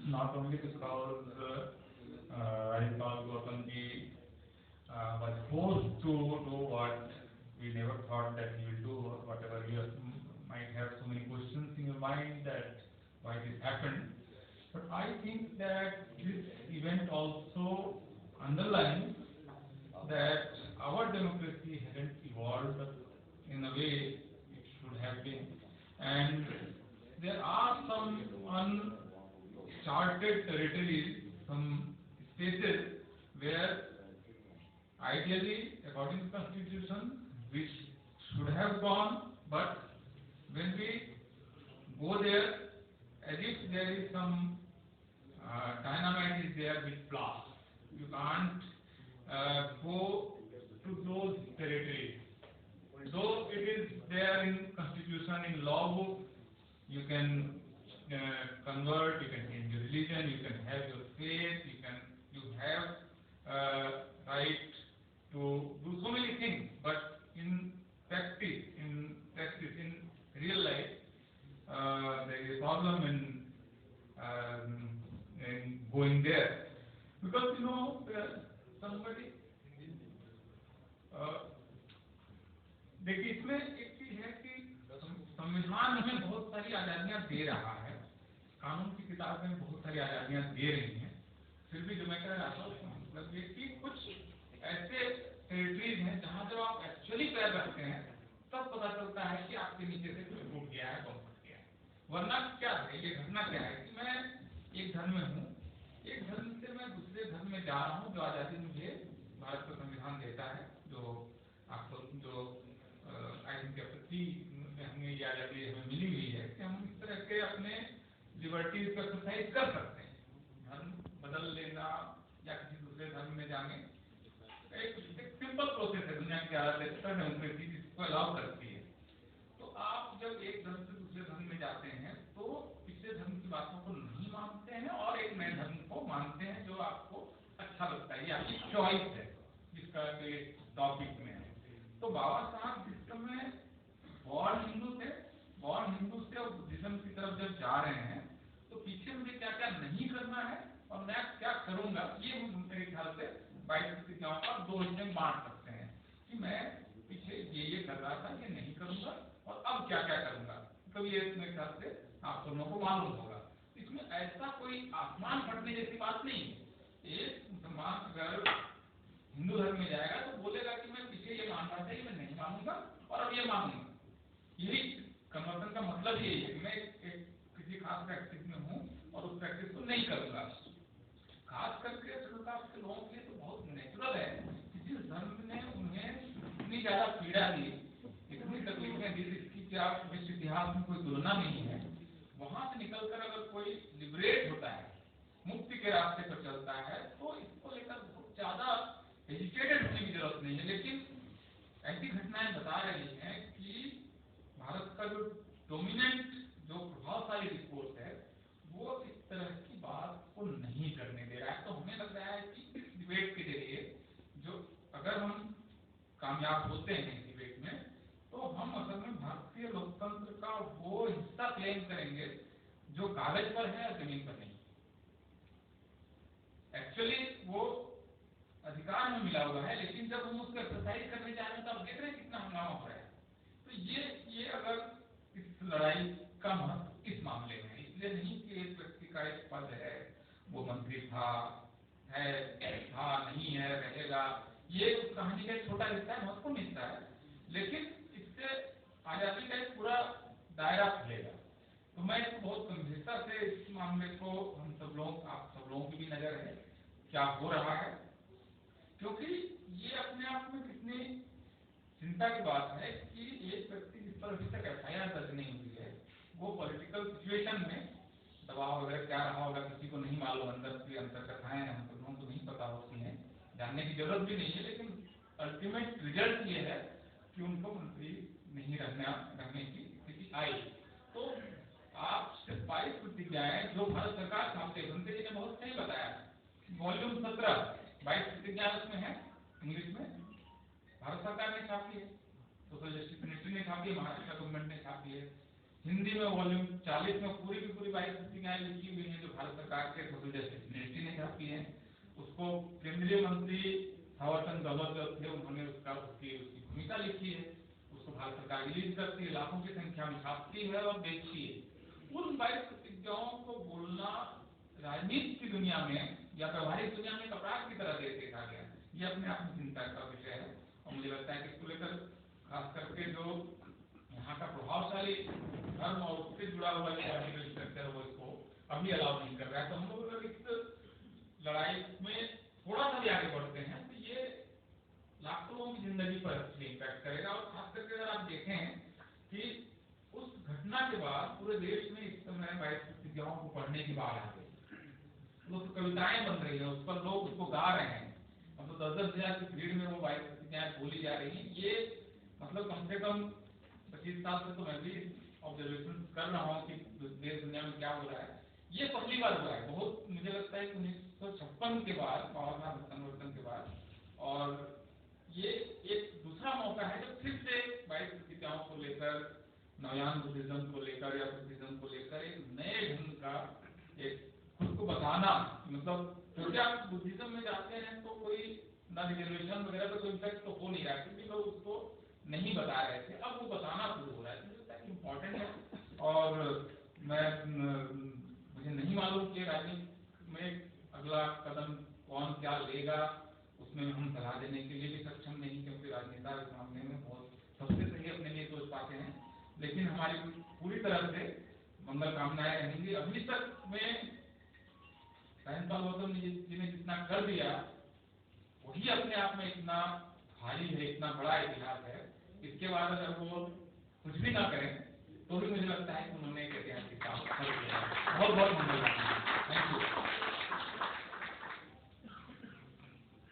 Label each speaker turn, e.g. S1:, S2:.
S1: not only because Rajpal Gautam ji was forced to do what we never thought that he will do, or whatever you might have so many questions in your mind that why this happened. But I think that this event also underlines that our democracy hasn't evolved in a way it should have been, and there are some uncharted territories, some spaces where ideally, according to Constitution, we should have gone, but when we go there, as if there is some dynamite is there with blast. You can't go to those territories. Though it is there in Constitution, in law book, you can convert, you can change your religion, you can have your faith, you have right to do so many things. But in practice, in real life, there is a problem in going there, because somebody देखिए इसमें एक चीज है कि संविधान हमें बहुत सारी आजादियां दे रहा है, कानून की किताब में बहुत सारी आजादियां दे रही हैं, फिर भी जो मैं कह रहा था मतलब ये कि कुछ ऐसे टेरिटरीज हैं जहां जब आप एक्चुअली पैर रखते हैं तब पता चलता है कि आपके नीचे से कुछ टूट गया है, बम फट गया है। वरना क्या है, ये घटना क्या है कि मैं एक धर्म में हूँ, एक धर्म से मैं दूसरे धर्म में जा रहा हूँ, जो आजादी मुझे भारत का संविधान देता है, जो आपको जो हमें ये आजादी हमें मिली हुई है कि हम इस तरह के अपने लिबर्टीज को एक्सरसाइज कर सकते हैं, धर्म बदल लेना या किसी दूसरे धर्म में जाने एक सिंपल प्रोसेस है, दुनिया की ज्यादातर डेमोक्रेसी इसको अलाउ करती है। तो आप जब एक धर्म से दूसरे धर्म में जाते हैं तो पिछले धर्म की बातों को नहीं मानते हैं और एक नए धर्म को मानते हैं जो आपको अच्छा लगता है, ये आपकी चॉइस है जिसका टॉपिक में है। तो बाबा साहब जिस समय बॉर्न हिंदू से और बुद्धिज्म की तरफ जब जा रहे हैं तो पीछे मुझे क्या क्या नहीं करना है और मैं क्या करूंगा, ये मेरे ख्याल से 22 प्रतिज्ञाओं का 2 हिस्से में बांट सकते हैं कि मैं पीछे ये कर रहा था, ये नहीं करूंगा और अब क्या क्या करूंगा। तो ये मेरे ख्याल से आप दोनों को मालूम होगा। इसमें ऐसा कोई आसमान फटने जैसी बात नहीं है। एक मुसलमान अगर हिंदू धर्म में जाएगा तो बोलेगा कि मैं पीछे ये मान रहा था, ये मैं नहीं मानूंगा और अब ये मानूंगा। यही कन्वर्सन का मतलब यही है कि मैं किसी खास प्रैक्टिस में हूँ और उस प्रैक्टिस को नहीं करूंगा। खास करके शेड्यूल कास्ट के लोगों के लिए तो बहुत नेचुरल है कि जिस धर्म ने उन्हें इतनी ज्यादा पीड़ा दी, इतनी तकलीफें दी, जिसकी क्या विश्व इतिहास में कोई तुलना नहीं है, वहां से निकलकर अगर कोई लिबरेट होता है, मुक्ति के रास्ते पर चलता है, तो इसको लेकर बहुत ज्यादा एजुकेटेड होने की जरूरत नहीं है। लेकिन ऐसी घटनाएं बता रही हैं कि भारत का जो डोमिनेंट, जो प्रभावशाली डिस्कोर्स है, वो इस तरह की बात को नहीं करने दे रहा है। तो हमें लग रहा है कि इस डिबेट के जरिए जो अगर हम कामयाब होते हैं इस डिबेट में, तो हम असल में भारतीय लोकतंत्र का वो हिस्सा क्लेम करेंगे जो कागज पर है और जमीन पर नहीं। एक्चुअली वो अधिकार में मिला हुआ है, लेकिन जब हम उसको एक्सरसाइज करने जा रहे हैं तो आप देख रहे हैं कितना हंगामा हो रहा है। तो ये अगर इस लड़ाई का महत्व इस मामले में, इसलिए नहीं कि एक व्यक्ति का एक पद है, वो मंत्री था, नहीं है, रहेगा, ये उस कहानी का एक छोटा हिस्सा है, महत्वपूर्ण हिस्सा है, लेकिन इससे आजादी का एक पूरा दायरा खुलेगा। तो मैं इसको बहुत गंभीरता से इस मामले को हम सब लोग, आप सब लोगों की भी नजर है क्या हो रहा है, क्योंकि ये अपने आप में कितनी चिंता की बात है कि एक व्यक्ति जिस पर अभी तक एफआईआर दर्ज नहीं हुई है, वो पॉलिटिकल सिचुएशन में दबाव वगैरह क्या रहा होगा किसी को नहीं मालूम, अंदर की अंतर कथाएं हम सब लोगों को नहीं पता होती हैं, जानने की जरूरत भी नहीं है, लेकिन अल्टीमेट रिजल्ट ये है कि उनको मंत्री नहीं रहने की स्थिति आई। तो आप सिर्फ 22 प्रतिज्ञाएं जो भारत सरकार छापते हैं, उनके जी ने बहुत सही बताया, वॉल्यूम 17 22 प्रतिज्ञा उसमें है इंग्लिश में, भारत सरकार ने छापी है, सोशल जस्टिस मिनिस्ट्री ने छापी है, महाराष्ट्र गवर्नमेंट ने छापी है, हिंदी में वॉल्यूम 40 में पूरी की पूरी 22 पुस्तिकाएं लिखी हुई हैं जो भारत सरकार के मिनिस्ट्री ने छापी है। उसको केंद्रीय मंत्री थावरचंद गहलोत जो थे उन्होंने उसकी भूमिका लिखी है। उसको भारत सरकार रिलीज करती है, लाखों की संख्या में छापती है और बेचती है। उन 22 प्रतिज्ञाओं को बोलना राजनीति की दुनिया में या व्यवहारिक दुनिया में अपराध की तरह देखा गया। ये अपने आप में चिंता का विषय है और मुझे लगता है कि इसको लेकर खास करके जो यहाँ का प्रभावशाली धर्म और उससे जुड़ा हुआ जो स्ट्रक्चर है वो इसको अभी अलाउ नहीं कर रहा है। तो हम लोग अगर इस लड़ाई में थोड़ा सा भी आगे बढ़ते हैं तो ये लाखों लोगों की जिंदगी पर इम्पैक्ट करेगा। और खास करके अगर आप देखें कि उस घटना के बाद पूरे देश में इस समय 22 प्रतिज्ञाओं को पढ़ने की बात आ गई। वो तो कविताएं बन रही है, उस पर लोग उसको गा रहे हैं। मतलब 10-10 हजार की भीड़ में वो 22 प्रतिज्ञाएं बोली जा रही हैं। ये मतलब कम से कम 25 साल से तो मैं भी ऑब्जर्वेशन कर रहा हूँ कि देश दुनिया में क्या हो रहा है। ये पहली बार हुआ है। बहुत मुझे लगता है कि 1956 के बाद बाबा परिवर्तन के बाद, और ये एक दूसरा मौका है जब फिर से 22 प्रतिज्ञाओं को लेकर, नवयान बुद्धिज्म को लेकर या बुद्धिज्म को लेकर एक नए ढंग का एक खुद को बताना। मतलब क्योंकि आप बुद्धिज्म में जाते हैं तो कोई ना रिजर्वेशन वगैरह तो कोई इम्पैक्ट तो हो नहीं रहा क्योंकि लोग उसको नहीं बता रहे थे। अब वो बताना शुरू हो रहा है, तो इम्पोर्टेंट है। और मुझे नहीं मालूम कि राजनीति में अगला कदम कौन क्या लेगा, उसमें हम सलाह देने के लिए भी सक्षम नहीं, क्योंकि राजनेता इस मामले में बहुत सबसे सही अपने लिए सोच पाते हैं। लेकिन हमारी पूरी तरह से मंगल कामनाएं रहेंगी। अभी तक में बहनपाल गौतम जी ने जितना कर दिया वही अपने आप में इतना भारी है, इतना बड़ा इतिहास है। इसके बाद अगर वो कुछ भी ना करें तो भी मुझे लगता है कि उन्होंने एक ऐतिहासिक काम कर दिया। बहुत बहुत मंगल।